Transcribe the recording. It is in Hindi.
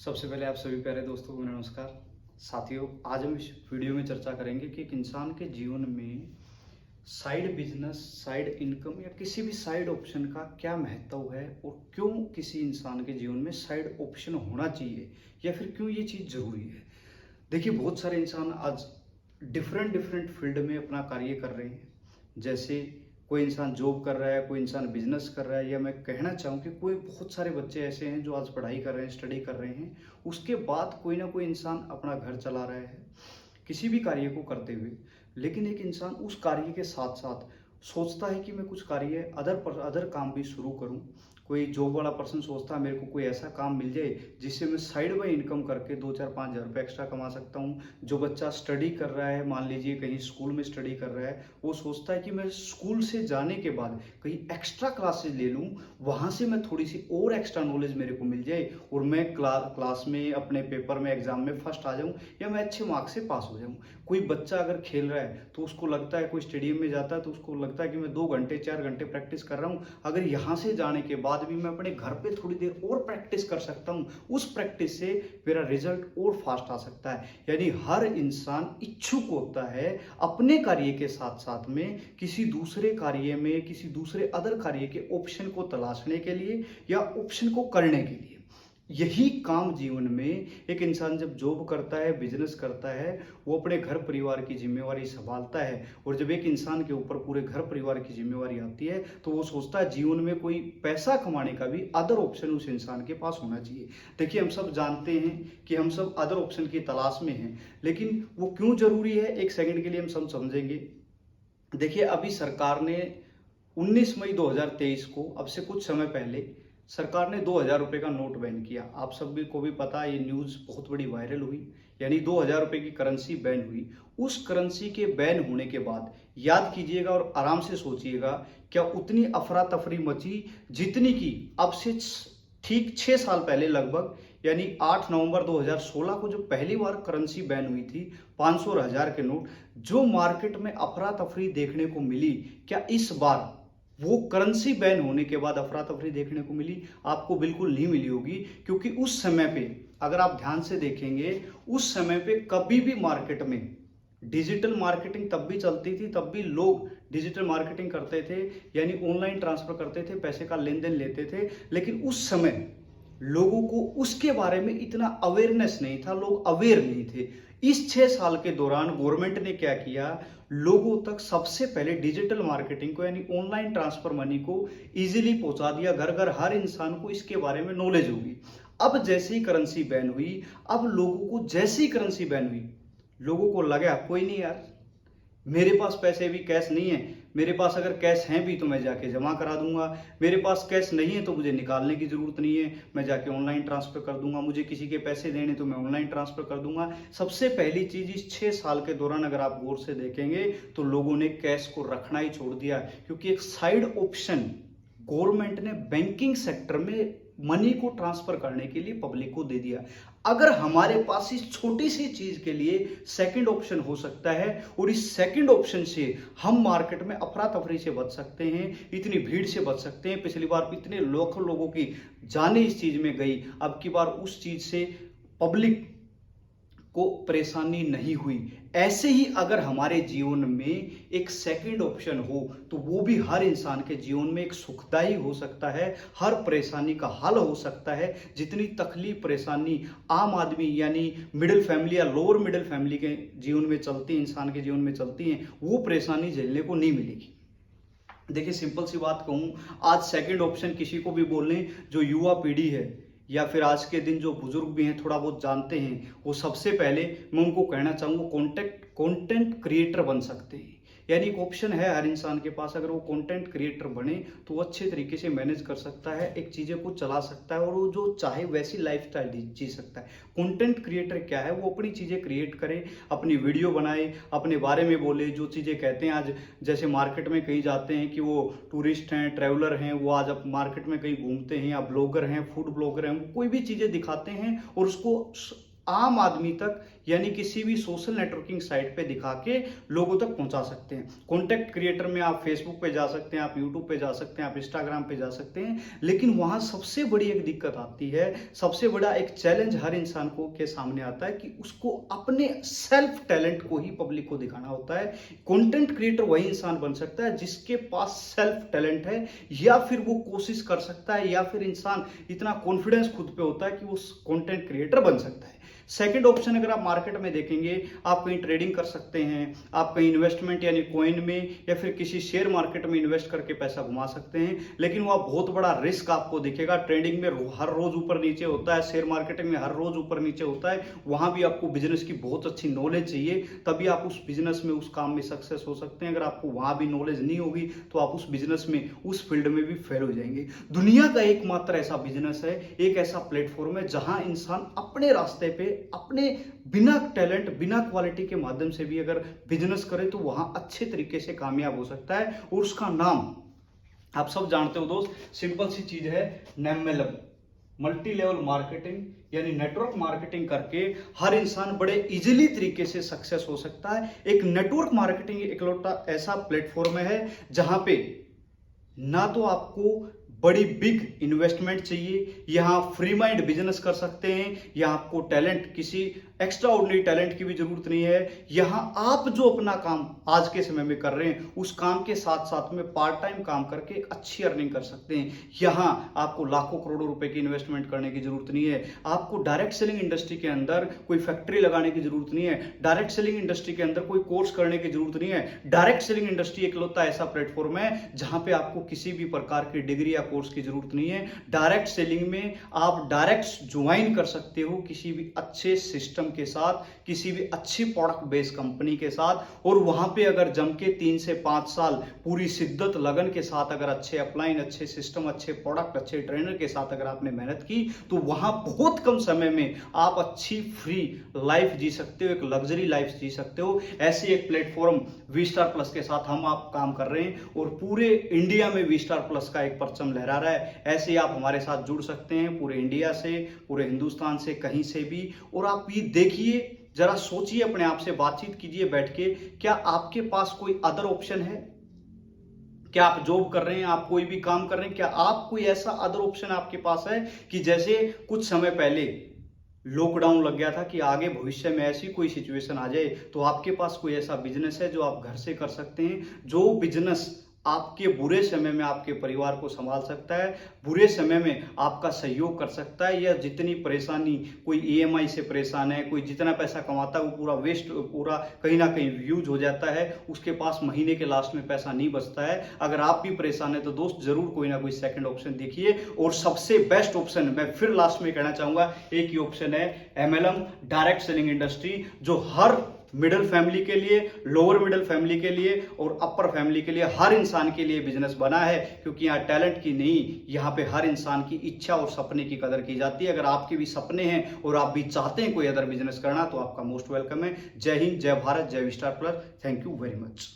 सबसे पहले आप सभी प्यारे दोस्तों को नमस्कार। साथियों, आज हम इस वीडियो में चर्चा करेंगे कि एक इंसान के जीवन में साइड बिजनेस, साइड इनकम या किसी भी साइड ऑप्शन का क्या महत्व है और क्यों किसी इंसान के जीवन में साइड ऑप्शन होना चाहिए या फिर क्यों ये चीज़ ज़रूरी है। देखिए, बहुत सारे इंसान आज डिफरेंट डिफरेंट फील्ड में अपना कार्य कर रहे हैं। जैसे कोई इंसान जॉब कर रहा है, कोई इंसान बिजनेस कर रहा है, या मैं कहना चाहूँ कि कोई बहुत सारे बच्चे ऐसे हैं जो आज पढ़ाई कर रहे हैं, स्टडी कर रहे हैं। उसके बाद कोई ना कोई इंसान अपना घर चला रहा है किसी भी कार्य को करते हुए। लेकिन एक इंसान उस कार्य के साथ साथ सोचता है कि मैं कुछ कार्य अदर काम भी शुरू करूं। कोई जॉब वाला पर्सन सोचता है मेरे को कोई ऐसा काम मिल जाए जिससे मैं साइड बाय इनकम करके 2 4 5 हज़ार रुपये एक्स्ट्रा कमा सकता हूं। जो बच्चा स्टडी कर रहा है, मान लीजिए कहीं स्कूल में स्टडी कर रहा है, वो सोचता है कि मैं स्कूल से जाने के बाद कहीं एक्स्ट्रा क्लासेज ले लूँ, वहाँ से मैं थोड़ी सी और एक्स्ट्रा नॉलेज मेरे को मिल जाए और मैं क्लास में अपने पेपर में एग्जाम में फर्स्ट आ जाऊँ या मैं अच्छे मार्क्स से पास हो जाऊँ। कोई बच्चा अगर खेल रहा है तो उसको लगता है, कोई स्टेडियम में जाता है तो उसको लगता है कि मैं 2 घंटे 4 घंटे प्रैक्टिस कर रहा हूँ, अगर यहाँ से जाने के बाद भी मैं अपने घर पे थोड़ी देर और प्रैक्टिस कर सकता हूँ, उस प्रैक्टिस से मेरा रिजल्ट और फास्ट आ सकता है। यानी हर इंसान इच्छुक होता है अपने कार्य के साथ साथ में किसी दूसरे कार्य में, किसी दूसरे अदर कार्य के ऑप्शन को तलाशने के लिए या ऑप्शन को करने के लिए। यही काम जीवन में एक इंसान जब जॉब करता है, बिजनेस करता है, वो अपने घर परिवार की जिम्मेवारी संभालता है। और जब एक इंसान के ऊपर पूरे घर परिवार की जिम्मेवारी आती है तो वो सोचता है जीवन में कोई पैसा कमाने का भी अदर ऑप्शन उस इंसान के पास होना चाहिए। देखिए, हम सब जानते हैं कि हम सब अदर ऑप्शन की तलाश में हैं, लेकिन वो क्यों जरूरी है एक सेकंड के लिए हम सब समझेंगे। देखिए, अभी सरकार ने 19 मई 2023 को, अब से कुछ समय पहले, सरकार ने 2,000 रुपये का नोट बैन किया। आप सभी को भी पता है, ये न्यूज़ बहुत बड़ी वायरल हुई। यानी 2,000 रुपये की करेंसी बैन हुई। उस करेंसी के बैन होने के बाद याद कीजिएगा और आराम से सोचिएगा, क्या उतनी अफरा तफरी मची जितनी की अब से ठीक 6 साल पहले लगभग, यानी 8 नवंबर 2016 को जो पहली बार करेंसी बैन हुई थी, 500 और 1000 के नोट, जो मार्केट में अफरा तफरी देखने को मिली, क्या इस बार वो करेंसी बैन होने के बाद अफरा तफरी देखने को मिली? आपको बिल्कुल नहीं मिली होगी। क्योंकि उस समय पे अगर आप ध्यान से देखेंगे, उस समय पे कभी भी मार्केट में डिजिटल मार्केटिंग तब भी चलती थी, तब भी लोग डिजिटल मार्केटिंग करते थे, यानी ऑनलाइन ट्रांसफर करते थे, पैसे का लेन देन लेते थे। लेकिन उस समय लोगों को उसके बारे में इतना अवेयरनेस नहीं था, लोग अवेयर नहीं थे। इस 6 साल के दौरान गवर्नमेंट ने क्या किया, लोगों तक सबसे पहले डिजिटल मार्केटिंग को, यानी ऑनलाइन ट्रांसफर मनी को इजीली पहुंचा दिया। घर घर हर इंसान को इसके बारे में नॉलेज होगी। अब जैसे ही करेंसी बैन हुई, अब लोगों को जैसे ही करेंसी बैन हुई, लोगों को लगा कोई नहीं यार, मेरे पास पैसे भी कैश नहीं है, मेरे पास अगर कैश हैं भी तो मैं जाके जमा करा दूंगा, मेरे पास कैश नहीं है तो मुझे निकालने की जरूरत नहीं है, मैं जाके ऑनलाइन ट्रांसफर कर दूंगा, मुझे किसी के पैसे देने तो मैं ऑनलाइन ट्रांसफर कर दूंगा। सबसे पहली चीज, इस 6 साल के दौरान अगर आप गौर से देखेंगे तो लोगों ने कैश को रखना ही छोड़ दिया, क्योंकि एक साइड ऑप्शन गवर्नमेंट ने बैंकिंग सेक्टर में मनी को ट्रांसफर करने के लिए पब्लिक को दे दिया। अगर हमारे पास इस छोटी सी चीज के लिए सेकंड ऑप्शन हो सकता है और इस सेकंड ऑप्शन से हम मार्केट में अफरा तफरी से बच सकते हैं, इतनी भीड़ से बच सकते हैं। पिछली बार इतने लाखों लोगों की जाने इस चीज में गई, अब की बार उस चीज से पब्लिक को परेशानी नहीं हुई। ऐसे ही अगर हमारे जीवन में एक सेकंड ऑप्शन हो तो वो भी हर इंसान के जीवन में एक सुखदायी हो सकता है, हर परेशानी का हल हो सकता है। जितनी तकलीफ परेशानी आम आदमी यानी मिडिल फैमिली या लोअर मिडिल फैमिली के जीवन में चलती, इंसान के जीवन में चलती हैं, वो परेशानी झेलने को नहीं मिलेगी। देखिए, सिंपल सी बात कहूं, आज सेकंड ऑप्शन किसी को भी बोलने, जो युवा पीढ़ी है या फिर आज के दिन जो बुजुर्ग भी हैं थोड़ा बहुत जानते हैं, वो सबसे पहले मैं उनको कहना चाहूँगा कंटेंट क्रिएटर बन सकते हैं। यानी एक ऑप्शन है हर इंसान के पास, अगर वो कंटेंट क्रिएटर बने तो वो अच्छे तरीके से मैनेज कर सकता है, एक चीज़ें को चला सकता है और वो जो चाहे वैसी लाइफस्टाइल जी सकता है। कंटेंट क्रिएटर क्या है, वो अपनी चीज़ें क्रिएट करे, अपनी वीडियो बनाए, अपने बारे में बोले, जो चीज़ें कहते हैं। आज जैसे मार्केट में कहीं जाते हैं कि वो टूरिस्ट हैं, ट्रैवलर हैं, वो आज अब मार्केट में कहीं घूमते हैं, या ब्लॉगर हैं, फूड ब्लॉगर हैं, वो कोई भी चीज़ें दिखाते हैं और उसको आम आदमी तक यानी किसी भी सोशल नेटवर्किंग साइट पे दिखा के लोगों तक पहुंचा सकते हैं। कंटेंट क्रिएटर में आप फेसबुक पे जा सकते हैं, आप यूट्यूब पे जा सकते हैं, आप इंस्टाग्राम पे जा सकते हैं, लेकिन वहां सबसे बड़ी एक दिक्कत आती है, सबसे बड़ा एक चैलेंज हर इंसान को के सामने आता है कि उसको अपने सेल्फ टैलेंट को ही पब्लिक को दिखाना होता है। कंटेंट क्रिएटर वही इंसान बन सकता है जिसके पास सेल्फ टैलेंट है, या फिर वो कोशिश कर सकता है, या फिर इंसान इतना कॉन्फिडेंस खुद पे होता है कि वो कंटेंट क्रिएटर बन सकता है। सेकंड ऑप्शन अगर आप मार्केट में देखेंगे, आप कहीं ट्रेडिंग कर सकते हैं, आप कहीं इन्वेस्टमेंट यानी कॉइन में या फिर किसी शेयर मार्केट में इन्वेस्ट करके पैसा घुमा सकते हैं, लेकिन वह बहुत बड़ा रिस्क आपको दिखेगा। ट्रेडिंग में हर रोज ऊपर नीचे होता है, शेयर मार्केटिंग में हर रोज ऊपर नीचे होता है, वहां भी आपको बिजनेस की बहुत अच्छी नॉलेज चाहिए, तभी आप उस बिजनेस में उस काम में सक्सेस हो सकते हैं। अगर आपको वहां भी नॉलेज नहीं होगी तो आप उस बिजनेस में उस फील्ड में भी फेल हो जाएंगे। दुनिया का एकमात्र ऐसा बिजनेस है, एक ऐसा प्लेटफॉर्म है जहां इंसान अपने रास्ते पे अपने बिना टैलेंट बिना क्वालिटी के माध्यम से भी अगर बिजनेस करे तो वहां अच्छे तरीके से कामयाब हो सकता है। और उसका नाम आप सब जानते हो दोस्त, सिंपल सी चीज है, नेमेलम। मल्टी लेवल मार्केटिंग यानी नेटवर्क मार्केटिंग करके हर इंसान बड़े इजीली तरीके से सक्सेस हो सकता है। एक नेटवर्क मार्केटिंग इकलौता ऐसा प्लेटफॉर्म है जहां पे ना तो आपको बड़ी बिग इन्वेस्टमेंट चाहिए, यहां फ्री माइंड बिजनेस कर सकते हैं, यहां आपको टैलेंट किसी एक्स्ट्रा ऑर्डिनरी टैलेंट की भी जरूरत नहीं है। यहां आप जो अपना काम आज के समय में कर रहे हैं उस काम के साथ साथ में पार्ट टाइम काम करके एक अच्छी अर्निंग कर सकते हैं। यहां आपको लाखों करोड़ों रुपए की इन्वेस्टमेंट करने की जरूरत नहीं है, आपको डायरेक्ट सेलिंग इंडस्ट्री के अंदर कोई फैक्ट्री लगाने की जरूरत नहीं है, डायरेक्ट सेलिंग इंडस्ट्री के अंदर कोई कोर्स करने की जरूरत नहीं है। डायरेक्ट सेलिंग इंडस्ट्री इकलौता ऐसा प्लेटफॉर्म है जहां पे आपको किसी भी प्रकार की डिग्री या कोर्स की जरूरत नहीं है। डायरेक्ट सेलिंग में आप डायरेक्ट ज्वाइन कर सकते हो किसी भी अच्छे सिस्टम के साथ, किसी भी अच्छी प्रोडक्ट बेस्ड कंपनी के साथ, और वहां पे अगर जम के 3 से 5 साल पूरी शिद्दत लगन के साथ अगर अच्छे अपलाइन, अच्छे सिस्टम, अच्छे प्रोडक्ट, अच्छे ट्रेनर के साथ अगर आपने मेहनत की तो वहां बहुत कम समय में आप अच्छी फ्री लाइफ जी सकते हो, एक लग्जरी लाइफ जी सकते हो। ऐसे एक प्लेटफॉर्म वी स्टार प्लस के साथ हम आप काम कर रहे हैं और पूरे इंडिया में वी स्टार प्लस का एक परचम लहरा रहा है। ऐसे ही आप हमारे साथ जुड़ सकते हैं पूरे इंडिया से, पूरे हिंदुस्तान से, कहीं से भी। और आप ये देखिए, जरा सोचिए, अपने आप से बातचीत कीजिए बैठ के, क्या आपके पास कोई अदर ऑप्शन है? क्या आप जॉब कर रहे हैं, आप कोई भी काम कर रहे हैं, क्या आप कोई ऐसा अदर ऑप्शन आपके पास है कि जैसे कुछ समय पहले लॉकडाउन लग गया था कि आगे भविष्य में ऐसी कोई सिचुएशन आ जाए तो आपके पास कोई ऐसा बिजनेस है जो आप घर से कर सकते हैं, जो बिजनेस आपके बुरे समय में आपके परिवार को संभाल सकता है, बुरे समय में आपका सहयोग कर सकता है, या जितनी परेशानी, कोई ईएमआई से परेशान है, कोई जितना पैसा कमाता है वो पूरा वेस्ट, पूरा कहीं ना कहीं यूज हो जाता है, उसके पास महीने के लास्ट में पैसा नहीं बचता है। अगर आप भी परेशान है तो दोस्त जरूर कोई ना कोई सेकंड ऑप्शन देखिए। और सबसे बेस्ट ऑप्शन मैं फिर लास्ट में कहना चाहूंगा, एक ही ऑप्शन है एमएलएम, डायरेक्ट सेलिंग इंडस्ट्री, जो हर मिडिल फैमिली के लिए, लोअर मिडिल फैमिली के लिए और अपर फैमिली के लिए, हर इंसान के लिए बिजनेस बना है। क्योंकि यहाँ टैलेंट की नहीं, यहाँ पे हर इंसान की इच्छा और सपने की कदर की जाती है। अगर आपके भी सपने हैं और आप भी चाहते हैं कोई अदर बिजनेस करना तो आपका मोस्ट वेलकम है। जय हिंद, जय भारत, जय V Star Plus. Thank you very much.